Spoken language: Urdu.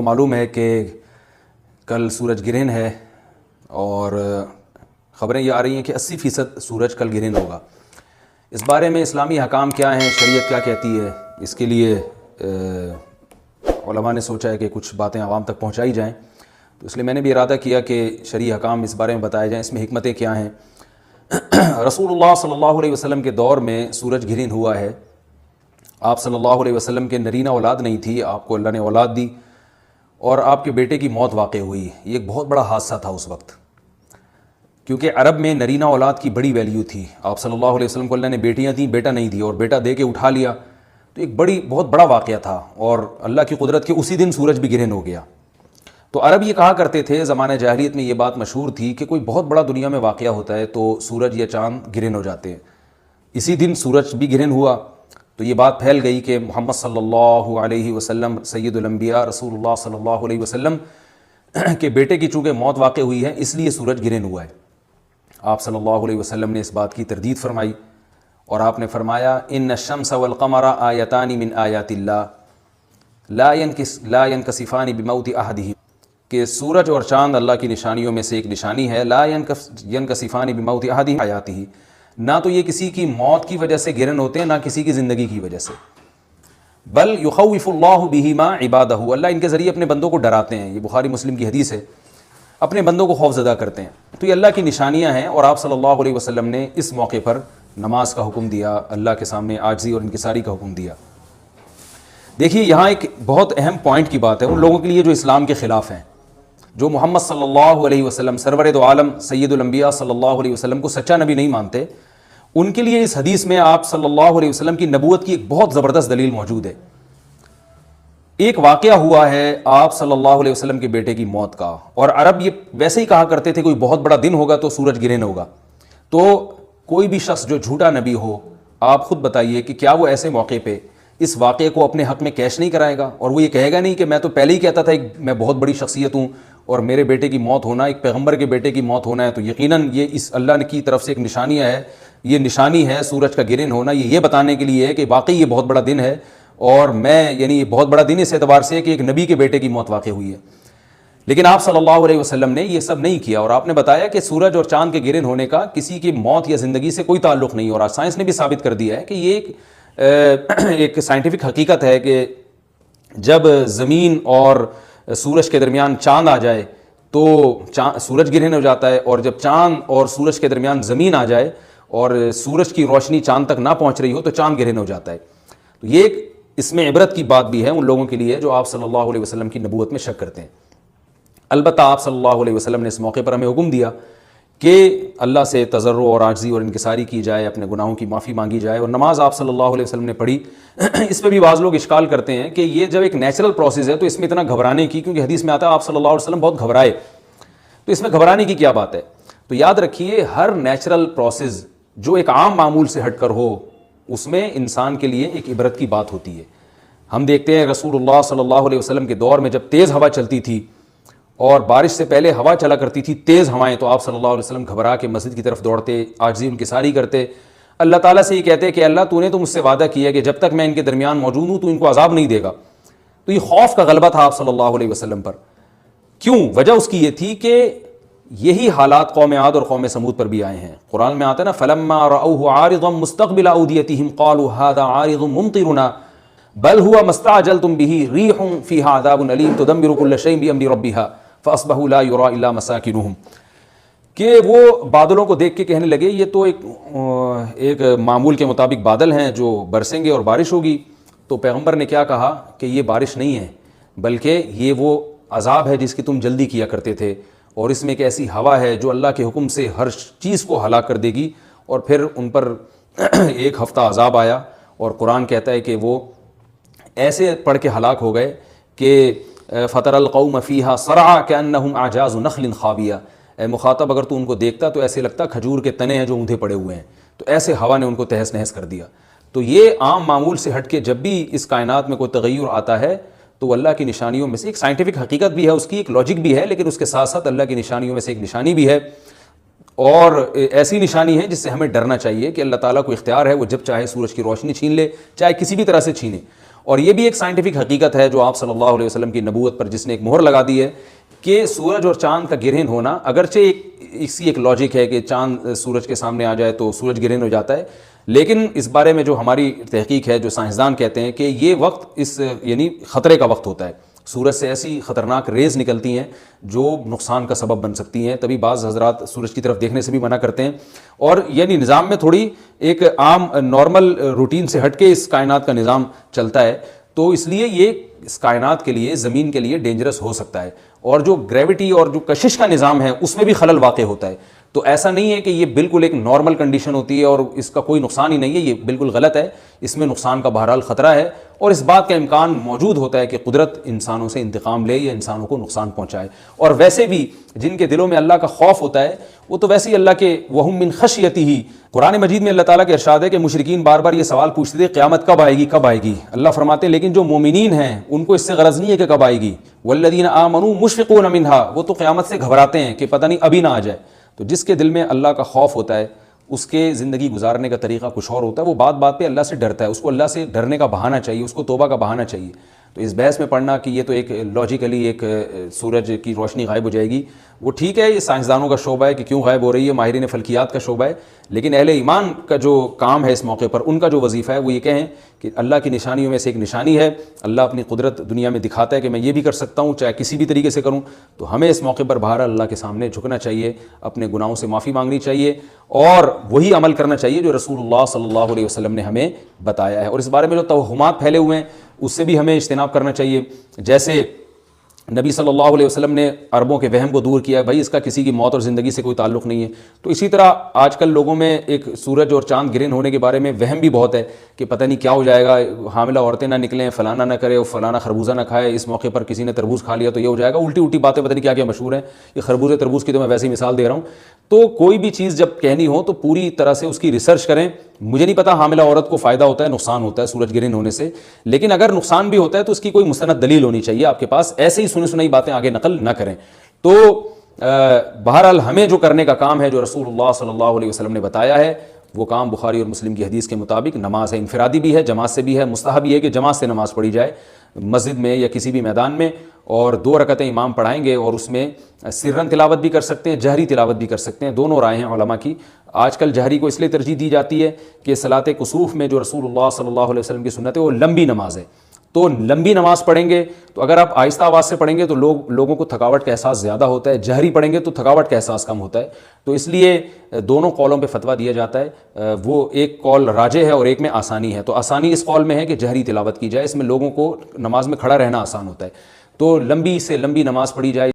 معلوم ہے کہ کل سورج گرہن ہے اور خبریں یہ آ رہی ہیں کہ 80% سورج کل گرہن ہوگا۔ اس بارے میں اسلامی حکام کیا ہیں، شریعت کیا کہتی ہے، اس کے لیے علماء نے سوچا ہے کہ کچھ باتیں عوام تک پہنچائی جائیں، تو اس لیے میں نے بھی ارادہ کیا کہ شرعی حکام اس بارے میں بتائے جائیں، اس میں حکمتیں کیا ہیں۔ رسول اللہ صلی اللہ علیہ وسلم کے دور میں سورج گرہن ہوا ہے۔ آپ صلی اللہ علیہ وسلم کے نرینہ اولاد نہیں تھی، آپ کو اللہ نے اولاد دی اور آپ کے بیٹے کی موت واقع ہوئی۔ یہ ایک بہت بڑا حادثہ تھا اس وقت، کیونکہ عرب میں نرینہ اولاد کی بڑی ویلیو تھی۔ آپ صلی اللہ علیہ وسلم کو اللہ نے بیٹیاں دیں، بیٹا نہیں دی، اور بیٹا دے کے اٹھا لیا، تو ایک بہت بڑا واقعہ تھا، اور اللہ کی قدرت کے اسی دن سورج بھی گرہن ہو گیا۔ تو عرب یہ کہا کرتے تھے، زمانہ جاہلیت میں یہ بات مشہور تھی کہ کوئی بہت بڑا دنیا میں واقعہ ہوتا ہے تو سورج یا چاند گرہن ہو جاتے ہیں۔ اسی دن سورج بھی گرہن ہوا تو یہ بات پھیل گئی کہ محمد صلی اللہ علیہ وسلم سید الانبیاء رسول اللہ صلی اللہ علیہ وسلم کے بیٹے کی چونکہ موت واقع ہوئی ہے، اس لیے سورج گرہن ہوا ہے۔ آپ صلی اللہ علیہ وسلم نے اس بات کی تردید فرمائی اور آپ نے فرمایا ان الشمس والقمر آیتان من آیات اللہ لا ينکسفان بموت احدہم، کہ سورج اور چاند اللہ کی نشانیوں میں سے ایک نشانی ہے۔ لا ينکسفان بموت احدہم آیاتہ، نہ تو یہ کسی کی موت کی وجہ سے گرہن ہوتے ہیں، نہ کسی کی زندگی کی وجہ سے، بل یخوف اللہ بہما عبادہ، اللہ ان کے ذریعے اپنے بندوں کو ڈراتے ہیں۔ یہ بخاری مسلم کی حدیث ہے، اپنے بندوں کو خوف زدہ کرتے ہیں۔ تو یہ اللہ کی نشانیاں ہیں، اور آپ صلی اللہ علیہ وسلم نے اس موقع پر نماز کا حکم دیا، اللہ کے سامنے عاجزی اور انکساری کا حکم دیا۔ دیکھیے یہاں ایک بہت اہم پوائنٹ کی بات ہے ان لوگوں کے لیے جو اسلام کے خلاف ہیں، جو محمد صلی اللہ علیہ وسلم سرور دو عالم سید الانبیاء صلی اللہ علیہ وسلم کو سچا نبی نہیں مانتے، ان کے لیے اس حدیث میں آپ صلی اللہ علیہ وسلم کی نبوت کی ایک بہت زبردست دلیل موجود ہے۔ ایک واقعہ ہوا ہے آپ صلی اللہ علیہ وسلم کے بیٹے کی موت کا، اور عرب یہ ویسے ہی کہا کرتے تھے کوئی بہت بڑا دن ہوگا تو سورج گرہن ہوگا۔ تو کوئی بھی شخص جو جھوٹا نبی ہو، آپ خود بتائیے کہ کیا وہ ایسے موقع پہ اس واقعے کو اپنے حق میں کیش نہیں کرائے گا، اور وہ یہ کہے گا نہیں کہ میں تو پہلے ہی کہتا تھا میں بہت بڑی شخصیت ہوں اور میرے بیٹے کی موت ہونا، ایک پیغمبر کے بیٹے کی موت ہونا ہے تو یقیناً یہ اس اللہ کی طرف سے ایک نشانی ہے، یہ نشانی ہے سورج کا گرہن ہونا، یہ بتانے کے لیے ہے کہ واقعی یہ بہت بڑا دن ہے، اور یعنی یہ بہت بڑا دن اس اعتبار سے ہے کہ ایک نبی کے بیٹے کی موت واقع ہوئی ہے۔ لیکن آپ صلی اللہ علیہ وسلم نے یہ سب نہیں کیا، اور آپ نے بتایا کہ سورج اور چاند کے گرہن ہونے کا کسی کی موت یا زندگی سے کوئی تعلق نہیں، اور آج سائنس نے بھی ثابت کر دیا ہے کہ یہ ایک سائنٹیفک حقیقت ہے کہ جب زمین اور سورج کے درمیان چاند آ جائے تو سورج گرہن ہو جاتا ہے، اور جب چاند اور سورج کے درمیان زمین آ جائے اور سورج کی روشنی چاند تک نہ پہنچ رہی ہو تو چاند گرہن ہو جاتا ہے۔ تو یہ ایک اس میں عبرت کی بات بھی ہے ان لوگوں کے لیے جو آپ صلی اللہ علیہ وسلم کی نبوت میں شک کرتے ہیں۔ البتہ آپ صلی اللہ علیہ وسلم نے اس موقع پر ہمیں حکم دیا کہ اللہ سے تضرع اور عاجزی اور انکساری کی جائے، اپنے گناہوں کی معافی مانگی جائے، اور نماز آپ صلی اللہ علیہ وسلم نے پڑھی۔ اس پہ بھی بعض لوگ اشکال کرتے ہیں کہ یہ جب ایک نیچرل پروسیس ہے تو اس میں اتنا گھبرانے کی، کیونکہ حدیث میں آتا ہے آپ صلی اللہ علیہ وسلم بہت گھبرائے، تو اس میں گھبرانے کی کیا بات ہے؟ تو یاد رکھیے ہر نیچرل پروسیس جو ایک عام معمول سے ہٹ کر ہو، اس میں انسان کے لیے ایک عبرت کی بات ہوتی ہے۔ ہم دیکھتے ہیں رسول اللہ صلی اللہ علیہ وسلم کے دور میں جب تیز ہوا چلتی تھی اور بارش سے پہلے ہوا چلا کرتی تھی تیز ہوائیں، تو آپ صلی اللہ علیہ وسلم گھبرا کے مسجد کی طرف دوڑتے، عاجزی انکساری کرتے، اللہ تعالیٰ سے یہ کہتے کہ اللہ تو نے تو مجھ سے وعدہ کیا کہ جب تک میں ان کے درمیان موجود ہوں تو ان کو عذاب نہیں دے گا۔ تو یہ خوف کا غلبہ تھا آپ صلی اللہ علیہ وسلم پر۔ کیوں؟ وجہ اس کی یہ تھی کہ یہی حالات قوم عاد اور قوم سمود پر بھی آئے ہیں۔ قرآن میں آتا ہے نا فَلَمَّا رَأَوْهُ عَارِضًا مُسْتَقْبِلَ أَوْدِيَتِهِمْ قَالُوا هَذَا عَارِضٌ مُمْطِرُنَا بَلْ هُوَ مَا اسْتَعْجَلْتُمْ بِهِ رِيحٌ فِيهَا عَذَابٌ أَلِيمٌ تُدَمِّرُ كُلَّ شَيْءٍ بِأَمْرِ رَبِّهَا فَأَصْبَحُوا لَا يُرَىٰ إِلَّا مَسَاكِنُهُمْ، کہ وہ بادلوں کو دیکھ کے کہنے لگے یہ تو ایک معمول کے مطابق بادل ہیں جو برسیں گے اور بارش ہوگی۔ تو پیغمبر نے کیا کہا کہ یہ بارش نہیں ہے بلکہ یہ وہ عذاب ہے جس کی تم جلدی کیا کرتے تھے، اور اس میں ایک ایسی ہوا ہے جو اللہ کے حکم سے ہر چیز کو ہلاک کر دے گی۔ اور پھر ان پر ایک ہفتہ عذاب آیا، اور قرآن کہتا ہے کہ وہ ایسے پڑھ کے ہلاک ہو گئے کہ فَتَرَى الْقَوْمَ فِيهَا صَرْعَىٰ كَأَنَّهُمْ أَعْجَازُ نَخْلٍ خَاوِيَةٍ، اے مخاطب اگر تو ان کو دیکھتا تو ایسے لگتا کھجور کے تنے ہیں جو اوندھے پڑے ہوئے ہیں۔ تو ایسے ہوا نے ان کو تہس نہس کر دیا۔ تو یہ عام معمول سے ہٹ کے جب بھی اس کائنات میں کوئی تغیر آتا ہے تو اللہ کی نشانیوں میں سے ایک سائنٹیفک حقیقت بھی ہے، اس کی ایک لاجک بھی ہے، لیکن اس کے ساتھ ساتھ اللہ کی نشانیوں میں سے ایک نشانی بھی ہے، اور ایسی نشانی ہے جس سے ہمیں ڈرنا چاہیے کہ اللہ تعالیٰ کو اختیار ہے وہ جب چاہے سورج کی روشنی چھین لے، چاہے کسی بھی طرح سے چھینے۔ اور یہ بھی ایک سائنٹیفک حقیقت ہے جو آپ صلی اللہ علیہ وسلم کی نبوت پر جس نے ایک مہر لگا دی ہے کہ سورج اور چاند کا گرہن ہونا، اگرچہ اسی ایک لاجک ہے کہ چاند سورج کے سامنے آ جائے تو سورج گرہن ہو جاتا ہے، لیکن اس بارے میں جو ہماری تحقیق ہے، جو سائنسدان کہتے ہیں کہ یہ وقت اس یعنی خطرے کا وقت ہوتا ہے، سورج سے ایسی خطرناک ریز نکلتی ہیں جو نقصان کا سبب بن سکتی ہیں، تبھی بعض حضرات سورج کی طرف دیکھنے سے بھی منع کرتے ہیں، اور یعنی نظام میں تھوڑی ایک عام نارمل روٹین سے ہٹ کے اس کائنات کا نظام چلتا ہے، تو اس لیے یہ اس کائنات کے لیے، زمین کے لیے ڈینجرس ہو سکتا ہے، اور جو گریوٹی اور جو کشش کا نظام ہے اس میں بھی خلل واقع ہوتا ہے، تو ایسا نہیں ہے کہ یہ بالکل ایک نارمل کنڈیشن ہوتی ہے اور اس کا کوئی نقصان ہی نہیں ہے، یہ بالکل غلط ہے، اس میں نقصان کا بہرحال خطرہ ہے، اور اس بات کا امکان موجود ہوتا ہے کہ قدرت انسانوں سے انتقام لے یا انسانوں کو نقصان پہنچائے، اور ویسے بھی جن کے دلوں میں اللہ کا خوف ہوتا ہے وہ تو ویسے ہی اللہ کے وہم من خشیتہ ہی، قرآن مجید میں اللہ تعالیٰ کا ارشاد ہے کہ مشرکین بار بار یہ سوال پوچھتے تھے قیامت کب آئے گی کب آئے گی، اللہ فرماتے ہیں لیکن جو مومنین ہیں ان کو اس سے غرض نہیں ہے کہ کب آئے گی، والذین آمنوا مشفقون منہا، وہ تو قیامت سے گھبراتے ہیں کہ پتہ نہیں ابھی نہ آ جائے، تو جس کے دل میں اللہ کا خوف ہوتا ہے اس کے زندگی گزارنے کا طریقہ کچھ اور ہوتا ہے، وہ بات بات پہ اللہ سے ڈرتا ہے، اس کو اللہ سے ڈرنے کا بہانہ چاہیے، اس کو توبہ کا بہانہ چاہیے، تو اس بحث میں پڑھنا کہ یہ تو ایک لاجیکلی ایک سورج کی روشنی غائب ہو جائے گی، وہ ٹھیک ہے، یہ سائنسدانوں کا شعبہ ہے کہ کیوں غائب ہو رہی ہے، ماہرین فلکیات کا شعبہ ہے، لیکن اہل ایمان کا جو کام ہے اس موقع پر، ان کا جو وظیفہ ہے وہ یہ کہیں کہ اللہ کی نشانیوں میں سے ایک نشانی ہے، اللہ اپنی قدرت دنیا میں دکھاتا ہے کہ میں یہ بھی کر سکتا ہوں چاہے کسی بھی طریقے سے کروں، تو ہمیں اس موقع پر بہرحال اللہ کے سامنے جھکنا چاہیے، اپنے گناہوں سے معافی مانگنی چاہیے، اور وہی عمل کرنا چاہیے جو رسول اللہ صلی اللہ علیہ وسلم نے ہمیں بتایا ہے، اور اس بارے میں جو توہمات پھیلے ہوئے ہیں اس سے بھی ہمیں اجتناب کرنا چاہیے، جیسے نبی صلی اللہ علیہ وسلم نے عربوں کے وہم کو دور کیا ہے، بھائی اس کا کسی کی موت اور زندگی سے کوئی تعلق نہیں ہے، تو اسی طرح آج کل لوگوں میں ایک سورج اور چاند گرہن ہونے کے بارے میں وہم بھی بہت ہے کہ پتہ نہیں کیا ہو جائے گا، حاملہ عورتیں نہ نکلیں، فلانا نہ کرے، فلانا خربوزہ نہ کھائے، اس موقع پر کسی نے تربوز کھا لیا تو یہ ہو جائے گا، الٹی الٹی باتیں پتہ نہیں کیا کیا مشہور ہیں، یہ خربوزے تربوز کی تو میں ویسے ہی مثال دے رہا ہوں، تو کوئی بھی چیز جب کہنی ہو تو پوری طرح سے اس کی ریسرچ کریں، مجھے نہیں پتا حاملہ عورت کو فائدہ ہوتا ہے نقصان ہوتا ہے سورج گرہن ہونے سے، لیکن اگر نقصان بھی ہوتا ہے تو اس کی کوئی مستند دلیل ہونی چاہیے آپ کے پاس، ایسے ہی سنی سنائی باتیں آگے نقل نہ کریں، تو بہرحال ہمیں جو کرنے کا کام ہے جو رسول اللہ صلی اللہ علیہ وسلم نے بتایا ہے وہ کام بخاری اور مسلم کی حدیث کے مطابق نماز ہے، انفرادی بھی ہے، جماعت سے بھی ہے، مستحب یہ ہے کہ جماعت سے نماز پڑھی جائے مسجد میں یا کسی بھی میدان میں، اور 2 رکعتیں امام پڑھائیں گے اور اس میں سرن تلاوت بھی کر سکتے ہیں، جہری تلاوت بھی کر سکتے ہیں، دونوں رائے ہیں علماء کی، آج کل جہری کو اس لیے ترجیح دی جاتی ہے کہ صلاۃ کسوف میں جو رسول اللہ صلی اللہ علیہ وسلم کی سنت ہے وہ لمبی نماز ہے، تو لمبی نماز پڑھیں گے تو اگر آپ آہستہ آواز سے پڑھیں گے تو لوگوں کو تھکاوٹ کا احساس زیادہ ہوتا ہے، جہری پڑھیں گے تو تھکاوٹ کا احساس کم ہوتا ہے، تو اس لیے دونوں قولوں پہ فتویٰ دیا جاتا ہے، وہ ایک قول راجح ہے اور ایک میں آسانی ہے، تو آسانی اس قول میں ہے کہ جہری تلاوت کی جائے، اس میں لوگوں کو نماز میں کھڑا رہنا آسان ہوتا ہے، تو لمبی سے لمبی نماز پڑھی جائے۔